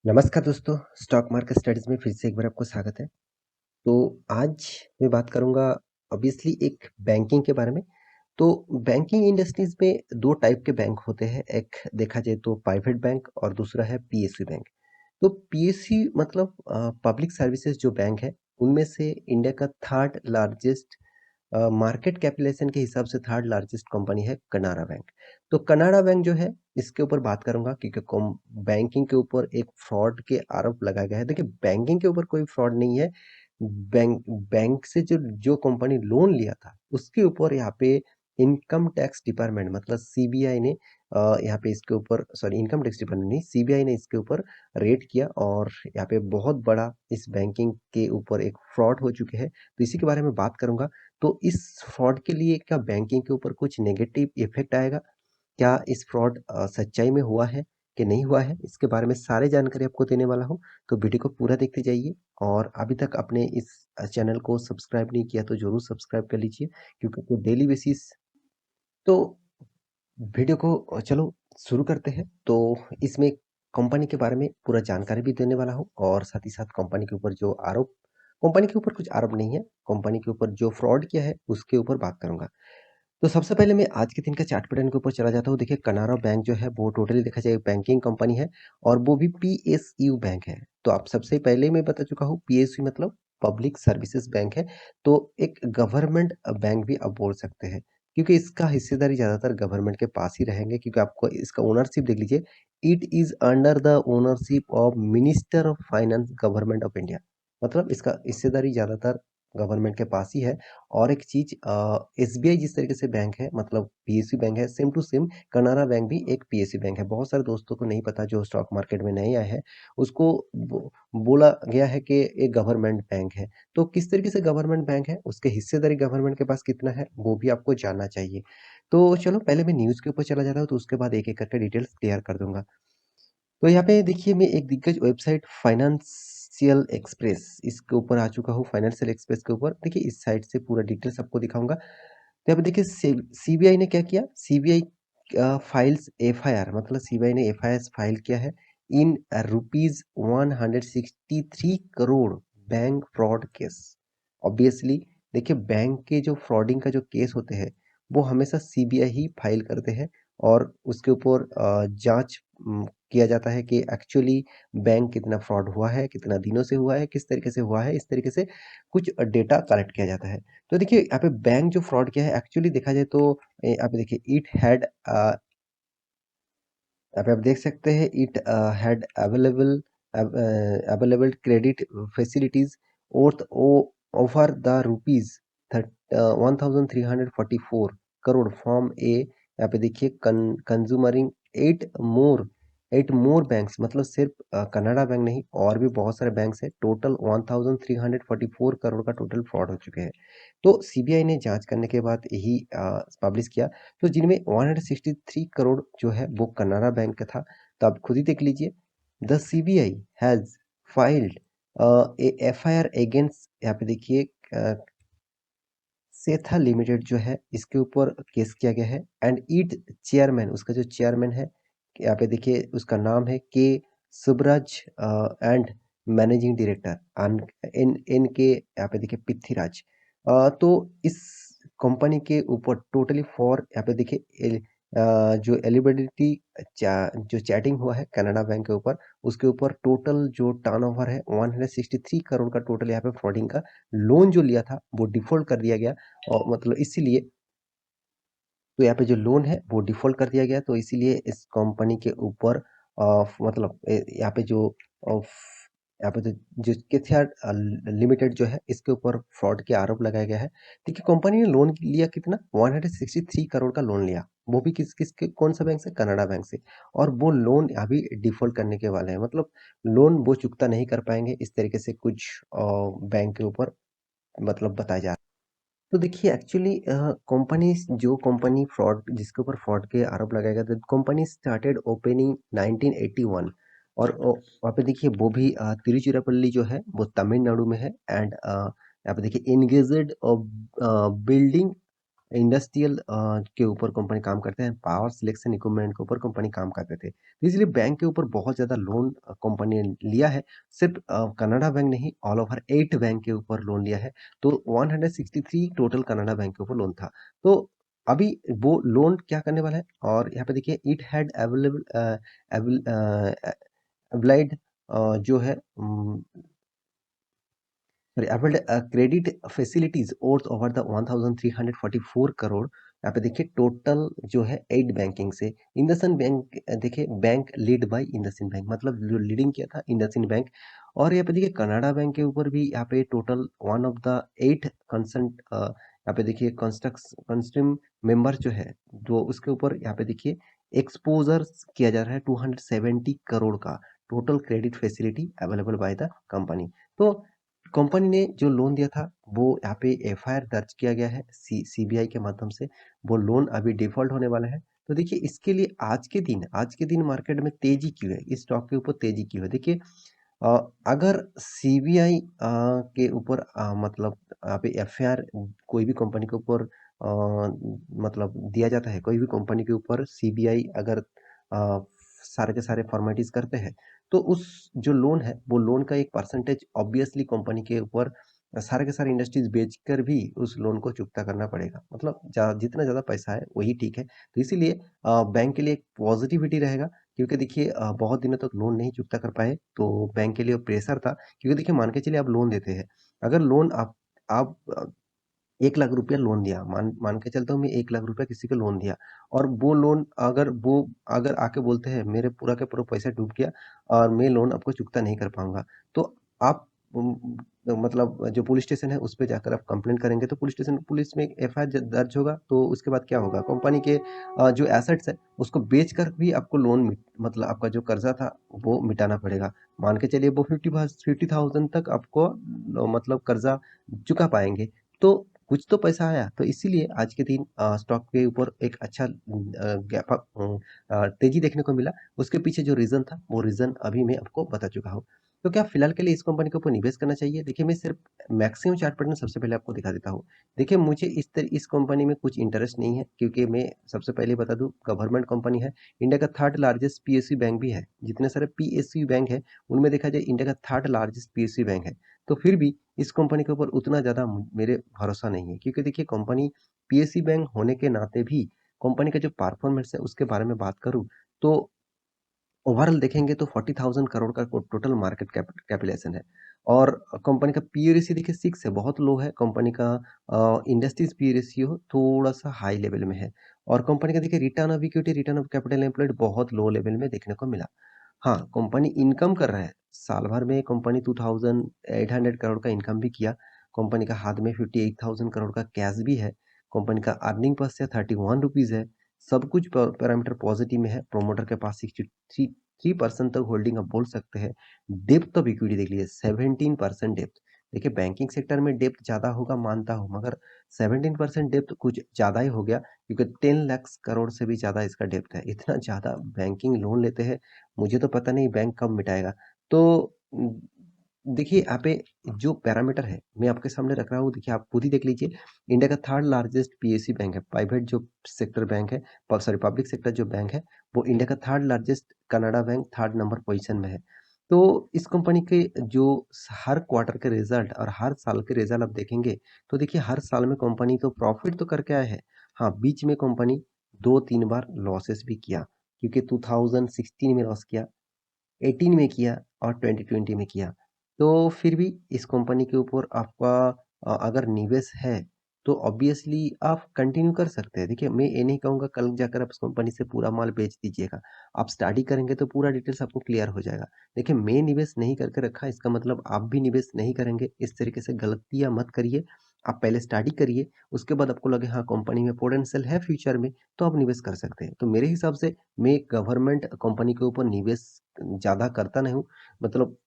नमस्कार दोस्तों, stock market studies में फिर से एक बार आपको स्वागत है। तो आज मैं बात करूँगा ऑब्वियसली एक बैंकिंग के बारे में। तो बैंकिंग इंडस्ट्रीज़ में 2 टाइप के बैंक होते हैं, एक देखा जाए तो प्राइवेट बैंक और दूसरा है पीएसयू बैंक। तो पीएसयू मतलब पब्लिक सर्विसेज जो बैंक है, उनमें से इंडिया का थर्ड लार्जेस्ट मार्केट कैपिटलाइजेशन के हिसाब से थर्ड लार्जेस्ट कंपनी है कनारा बैंक। तो कनारा बैंक जो है इसके ऊपर बात करूंगा क्योंकि बैंकिंग के ऊपर एक फ्रॉड के आरोप लगाया गया है। देखिए बैंकिंग के ऊपर कोई फ्रॉड नहीं है। बैंक बैंक से जो जो कंपनी लोन लिया था उसके ऊपर यहाँ पे इनकम टैक्स डिपार्टमेंट मतलब सीबीआई ने यहाँ पे इसके ऊपर सॉरी इनकम टैक्स डिपार्टमेंट नहीं सीबीआई ने इसके ऊपर रेड किया और यहाँ पे बहुत बड़ा इस बैंकिंग के ऊपर एक फ्रॉड हो चुके हैं। तो इसी के बारे में बात करूंगा। तो इस फ्रॉड के लिए क्या बैंकिंग के ऊपर कुछ नेगेटिव इफेक्ट आएगा? क्या इस फ्रॉड सच्चाई में हुआ है कि नहीं हुआ है? इसके बारे में सारी जानकारी आपको देने वाला हूँ। तो वीडियो को पूरा देखते जाइए और अभी तक आपने इस चैनल को सब्सक्राइब नहीं किया तो ज़रूर सब्सक्राइब कर लीजिए क्योंकि आपको डेली बेसिस तो वीडियो को चलो शुरू करते हैं। तो इसमें कंपनी के बारे में पूरा जानकारी भी देने वाला हूँ और साथ ही साथ कंपनी के ऊपर जो आरोप कंपनी के ऊपर कुछ आरोप नहीं है, कंपनी के ऊपर जो फ्रॉड किया है उसके ऊपर बात करूँगा। तो सबसे पहले मैं आज के दिन का चार्ट पैटर्न के ऊपर चला जाता हूँ। देखिए कनारा बैंक जो है वो टोटली देखा जाए बैंकिंग कंपनी है और वो भी पीएसयू बैंक है। तो आप सबसे पहले मैं बता चुका हूँ पीएसयू मतलब पब्लिक सर्विसेज बैंक है। तो एक गवर्नमेंट बैंक भी आप बोल सकते हैं क्योंकि इसका हिस्सेदारी ज़्यादातर गवर्नमेंट के पास ही रहेंगे क्योंकि आपको इसका ओनरशिप देख लीजिए। It is under the ownership of minister of finance government of India. मतलब इसका हिस्सेदारी ज़्यादातर गवर्नमेंट के पास ही है। और एक चीज़ एसबीआई जिस तरीके से बैंक है मतलब पीएसयू बैंक है same to same Canara bank भी एक पीएसयू बैंक है। बहुत सारे दोस्तों को नहीं पता जो स्टॉक मार्केट में नए आए हैं उसको बोला गया है कि एक गवर्नमेंट बैंक है। तो किस तरीके से गवर्नमेंट बैंक है उसके हिस्सेदारी गवर्नमेंट के पास कितना है वो भी आपको जानना चाहिए। तो चलो पहले मैं न्यूज़ के ऊपर चला जाता हूँ तो उसके बाद एक एक करके डिटेल्स क्लियर कर दूंगा। तो यहाँ पे देखिए मैं एक दिग्गज वेबसाइट फाइनेंशियल एक्सप्रेस इसके ऊपर आ चुका हूँ। फाइनेंशियल एक्सप्रेस के ऊपर देखिए इस साइट से पूरा डिटेल्स आपको दिखाऊंगा। तो यहाँ पे देखिए सीबीआई ने क्या किया। सीबीआई फाइल्स एफआईआर मतलब सीबीआई ने एफआईआर फाइल किया है in rupees 163 crore bank fraud case. Obviously देखिए बैंक के जो फ्रॉडिंग का जो केस होते हैं वो हमेशा सीबीआई ही फाइल करते हैं और उसके ऊपर जांच किया जाता है कि एक्चुअली बैंक कितना फ्रॉड हुआ है, कितना दिनों से हुआ है, किस तरीके से हुआ है, इस तरीके से कुछ डेटा कलेक्ट किया जाता है। तो देखिए यहाँ पे बैंक जो फ्रॉड किया है एक्चुअली देखा जाए तो यहाँ पे देखिए इट हैड यहाँ पे आप देख सकते हैं it had available credit facilities और over the rupees 1344 crore from a यहाँ पे देखिए कंज्यूमरिंग एट मोर बैंक्स मतलब सिर्फ कनाडा बैंक नहीं और भी बहुत सारे बैंक्स हैं। टोटल 1344 करोड़ का टोटल फ्रॉड हो चुके हैं। तो सीबीआई ने जांच करने के बाद यही पब्लिश किया। तो जिनमें 163 करोड़ जो है वो कनारा बैंक का था। तो आप खुद ही देख लीजिए। The CBI has filed A FIR against यहाँ पे देखिए सेथा लिमिटेड जो है इसके ऊपर केस किया गया है एंड ईट चेयरमैन उसका जो चेयरमैन है यहाँ पे देखिए उसका नाम है के सुबराज एंड मैनेजिंग डायरेक्टर इन इनके यहाँ पे देखिए पृथ्वीराज। तो इस कंपनी के ऊपर टोटली फॉर यहाँ पे देखिए जो एलिजिबिलिटी जो चैटिंग हुआ है कनाडा बैंक के ऊपर उसके ऊपर टोटल जो टर्नओवर है 163 करोड़ का टोटल यहाँ पे फ्रॉडिंग का लोन जो लिया था वो डिफ़ॉल्ट कर दिया गया। और मतलब इसीलिए तो यहाँ पे जो लोन है वो डिफ़ॉल्ट कर दिया गया तो इसीलिए इस कंपनी के ऊपर मतलब यहाँ पे जो यहाँ पे जो केथिया लिमिटेड जो है इसके ऊपर फ्रॉड के आरोप लगाया गया है। देखिए कंपनी ने लोन लिया कितना 163 करोड़ का लोन लिया वो भी किस के कौन सा बैंक से कनाडा बैंक से। और वो लोन अभी डिफ़ॉल्ट करने के वाले हैं मतलब लोन वो चुकता नहीं कर पाएंगे इस तरीके से कुछ बैंक के ऊपर मतलब बताया जा रहा है। तो देखिए एक्चुअली कंपनी जो कंपनी फ्रॉड जिसके ऊपर फ्रॉड के आरोप लगाए गए थे कंपनी स्टार्टेड ओपनिंग 1981 और वहाँ पे देखिए वो भी तिरुचिरापल्ली जो है वो तमिलनाडु में है एंड यहाँ पे देखिए एंगेज्ड बिल्डिंग इंडस्ट्रियल के ऊपर कंपनी काम करते हैं, पावर सिलेक्शन इक्विपमेंट के ऊपर कंपनी काम करते थे। तो इसलिए बैंक के ऊपर बहुत ज़्यादा लोन कंपनी ने लिया है। सिर्फ़ कनाडा बैंक नहीं, ऑल ओवर 8 बैंक के ऊपर लोन लिया है। तो 163 टोटल कनाडा बैंक के ऊपर लोन था। तो अभी वो लोन क्या करने वाला है और यहाँ पे देखिए इट हैड अवेल्ड जो है sorry abled credit facilities worth over the 1344 crore. यहाँ पे देखिए टोटल जो है 8 बैंकिंग से इंडसइंड बैंक देखिए bank lead by IndusInd bank मतलब जो लीडिंग किया था इंडसइंड बैंक। और यहाँ पे देखिए कनाडा बैंक के ऊपर भी यहाँ पे total one of the 8 concern यहाँ पे देखिए कंस्ट्रीम मेंबर जो है जो उसके ऊपर यहाँ पे देखिए एक्सपोजर किया जा रहा है 270 करोड़ का total credit facility available by the company. तो कंपनी ने जो लोन दिया था वो यहाँ पे एफआईआर दर्ज किया गया है सीबीआई के माध्यम से। वो लोन अभी डिफॉल्ट होने वाला है। तो देखिए इसके लिए आज के दिन मार्केट में तेजी क्यों है, इस स्टॉक के ऊपर तेजी क्यों है? देखिए अगर सीबीआई के ऊपर मतलब यहाँ पे एफआईआर कोई भी कंपनी के ऊपर मतलब दिया जाता है, कोई भी कंपनी के ऊपर सीबीआई अगर सारे के सारे फॉर्मेलिटीज करते हैं, तो उस जो लोन है वो लोन का एक परसेंटेज ऑब्वियसली कंपनी के ऊपर सारे के सारे इंडस्ट्रीज बेचकर भी उस लोन को चुकता करना पड़ेगा। मतलब जितना ज़्यादा पैसा है वही ठीक है। तो इसीलिए बैंक के लिए एक पॉजिटिविटी रहेगा क्योंकि देखिए बहुत दिनों तक लोन नहीं चुकता कर पाए तो बैंक के लिए प्रेशर था। क्योंकि देखिए मान के चलिए आप लोन देते हैं, अगर लोन आप 1 लाख रुपया लोन दिया, मान मान के चलता हूँ मैं 1 लाख रुपया किसी को लोन दिया और वो लोन अगर आके बोलते हैं मेरे पूरा का पूरा पैसा डूब गया और मैं लोन आपको चुकता नहीं कर पाऊंगा, तो आप मतलब जो पुलिस स्टेशन है उस पे जाकर आप कंप्लेंट करेंगे तो पुलिस में एफआईआर दर्ज होगा। तो उसके बाद क्या होगा, कंपनी के जो एसेट्स है उसको बेच कर भी आपको लोन मतलब आपका जो कर्जा था वो मिटाना पड़ेगा। मान के चलिए वो 50,000 तक आपको मतलब कर्जा चुका पाएंगे। तो कुछ तो पैसा आया। तो इसीलिए आज के दिन स्टॉक के ऊपर एक अच्छा तेजी देखने को मिला। उसके पीछे जो रीजन था वो रीजन अभी मैं आपको बता चुका हूँ। तो क्या फिलहाल के लिए इस कंपनी के ऊपर निवेश करना चाहिए? देखिए मैं सिर्फ मैक्सिमम चार्ट पैटर्न सबसे पहले आपको दिखा देता हूँ। देखिए मुझे इस कंपनी में कुछ इंटरेस्ट नहीं है क्योंकि मैं सबसे पहले बता दूं गवर्नमेंट कंपनी है। इंडिया का थर्ड लार्जेस्ट पीएसयू बैंक भी है। जितने सारे पीएसयू बैंक है उनमें देखा जाए इंडिया का थर्ड लार्जेस्ट पीएसयू बैंक है। तो फिर भी इस कंपनी के ऊपर उतना ज़्यादा मेरे भरोसा नहीं है क्योंकि देखिए कंपनी पीएसयू बैंक होने के नाते भी कंपनी का जो परफॉर्मेंस है उसके बारे में बात करूँ तो ओवरऑल देखेंगे तो 40,000 करोड़ का टोटल मार्केट कैपिटलाइजेशन है। और कंपनी का पी रेशियो देखिए 6 है, बहुत लो है। कंपनी का इंडस्ट्रीज पी रेशियो थोड़ा सा हाई लेवल में है। और कंपनी का देखिए return of equity return of capital employed बहुत लो लेवल में देखने को मिला। हाँ, कंपनी इनकम कर रहा है। साल भर में कंपनी 2,800 करोड़ का इनकम भी किया। कंपनी का हाथ में 58,000 करोड़ का कैश भी है। कंपनी का अर्निंग पर शेयर 31 रुपीज है। सब कुछ पैरामीटर पॉजिटिव में है। प्रोमोटर के पास 63% तक होल्डिंग आप बोल सकते हैं। डेप्थ ऑफ इक्विटी देख लीजिए 17% डेप्थ। देखिए बैंकिंग सेक्टर में डेप्थ ज्यादा होगा मानता हूँ, मगर 17% डेप्थ कुछ ज्यादा ही हो गया क्योंकि 10 लाख करोड़ से भी ज्यादा इसका डेप्थ है। इतना ज्यादा बैंकिंग लोन लेते हैं, मुझे तो पता नहीं बैंक कब मिटाएगा। तो देखिए यहाँ पे जो पैरामीटर है मैं आपके सामने रख रहा हूँ, देखिए आप खुद ही देख लीजिए। इंडिया का थर्ड लार्जेस्ट पीएसयू बैंक है, प्राइवेट जो सेक्टर बैंक है, सॉरी पब्लिक सेक्टर जो बैंक है वो इंडिया का third largest Canada bank third number position में है। तो इस कंपनी के जो हर क्वार्टर के रिजल्ट और हर साल के रिजल्ट आप देखेंगे तो देखिए हर साल में कंपनी तो प्रॉफिट तो करके आए हैं। हाँ, बीच में कंपनी 2-3 बार लॉसेस भी किया क्योंकि 2016 में लॉस किया, 18 में किया और 2020 में किया। तो फिर भी इस कंपनी के ऊपर आपका अगर निवेश है तो ऑब्वियसली आप कंटिन्यू कर सकते हैं। देखिए मैं ये नहीं कहूँगा कल जाकर आप इस कंपनी से पूरा माल बेच दीजिएगा। आप स्टडी करेंगे तो पूरा डिटेल्स आपको क्लियर हो जाएगा। देखिए मैं निवेश नहीं करके रखा इसका मतलब आप भी निवेश नहीं करेंगे। इस तरीके से गलतियाँ मत करिए। आप पहले स्टडी करिए, उसके बाद आपको लगे हाँ कंपनी में पोटेंशियल है फ्यूचर में, तो आप निवेश कर सकते हैं। तो मेरे हिसाब से मैं गवर्नमेंट कंपनी के ऊपर निवेश ज़्यादा करता नहीं हूँ। मतलब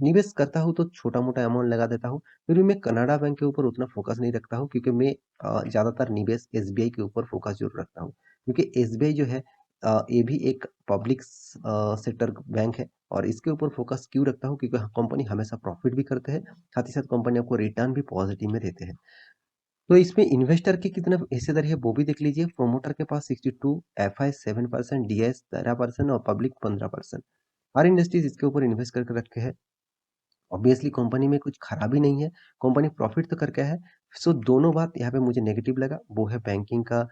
निवेश करता हूँ तो छोटा-मोटा अमाउंट लगा देता हूँ। फिर भी मैं कनाडा बैंक के ऊपर उतना फ़ोकस नहीं रखता हूँ क्योंकि मैं ज़्यादातर निवेश एसबीआई के ऊपर फ़ोकस ज़रूर रखता हूँ। क्योंकि एसबीआई जो है ये भी एक पब्लिक सेक्टर बैंक है और इसके ऊपर फ़ोकस क्यों रखता हूँ क्योंकि कंपनी हमेशा प्रॉफ़िट भी करते हैं, साथ ही साथ कंपनी आपको रिटर्न भी पॉज़िटिव में देते हैं। तो इसमें इन्वेस्टर की कितना हिस्सेदारी है वो भी देख लीजिए। प्रोमोटर के पास 62, एफआई 7%, डीएस 13% और पब्लिक 15%। हर इंडस्ट्रीज इसके ऊपर इन्वेस्ट करके रखे हैं। ऑब्वियसली कंपनी में कुछ खराबी नहीं है, कंपनी प्रॉफिट तो करके है। सो दोनों बात यहाँ पे मुझे नेगेटिव लगा, वो है बैंकिंग का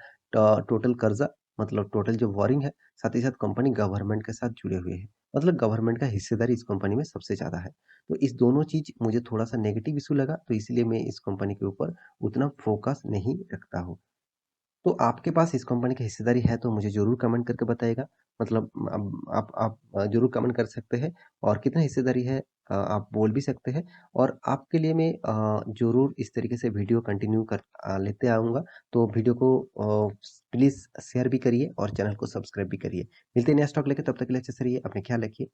टोटल कर्जा, मतलब टोटल जो वॉरिंग है, साथ ही साथ कंपनी गवर्नमेंट के साथ जुड़े हुए हैं, मतलब गवर्नमेंट का हिस्सेदारी इस कंपनी में सबसे ज़्यादा है। तो इस दोनों चीज़ मुझे थोड़ा-सा नेगेटिव इश्यू लगा, तो इसलिए मैं इस कंपनी के ऊपर उतना फोकस नहीं रखता हूँ। तो आपके पास इस कंपनी की हिस्सेदारी है तो मुझे ज़रूर कमेंट करके बताइएगा। मतलब अब आप ज़रूर कमेंट कर सकते हैं और कितना हिस्सेदारी है आप बोल भी सकते हैं। और आपके लिए मैं ज़रूर इस तरीके से वीडियो कंटिन्यू लेते आऊँगा। तो वीडियो को प्लीज़ शेयर भी करिए और चैनल को सब्सक्राइब भी करिए। मिलते हैं नया स्टॉक लेके, तब तक के लिए अच्छे से रहिए, अपना ख्याल रखिए।